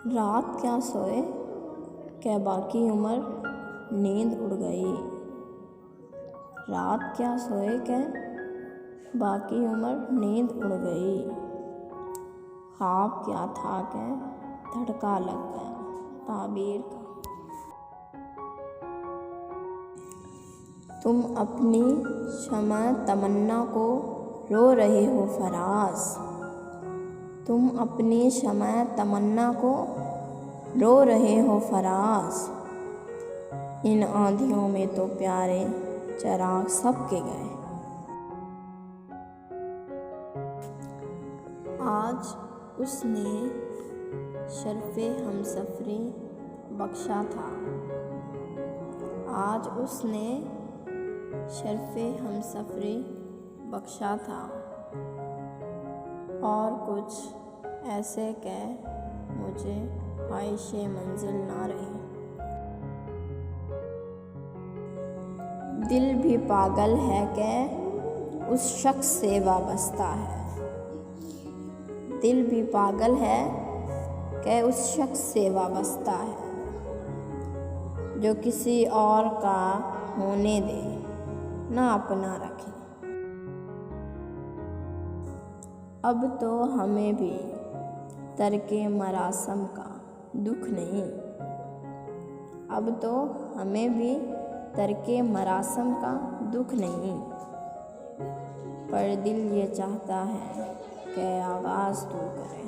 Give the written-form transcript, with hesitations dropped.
रात क्या सोए क्या बाकी उम्र नींद उड़ गई। रात क्या सोए क्या बाकी उम्र नींद उड़ गई। ख्वाब क्या था क्या धड़का लग गया ताबीर का। तुम अपनी शम्अ तमन्ना को रो रहे हो फराज। तुम अपनी शम्अ तमन्ना को रो रहे हो फराज। इन आंधियों में तो प्यारे चिराग सबके गए। आज उसने शर्फ़े हमसफ़री बख्शा था। आज उसने शर्फ़े हमसफ़री बख्शा था। और कुछ ऐसे कह मुझे ख्वाहिशे मंजिल ना रही। दिल भी पागल है कि उस शख्स से वाबस्ता है। दिल भी पागल है कि उस शख्स से वाबस्ता है जो किसी और का होने दे ना अपना रखे। अब तो हमें भी तर्के मरासम का दुख नहीं। अब तो हमें भी तर्के मरासम का दुख नहीं। पर दिल ये चाहता है कि आगाज़ तू करे।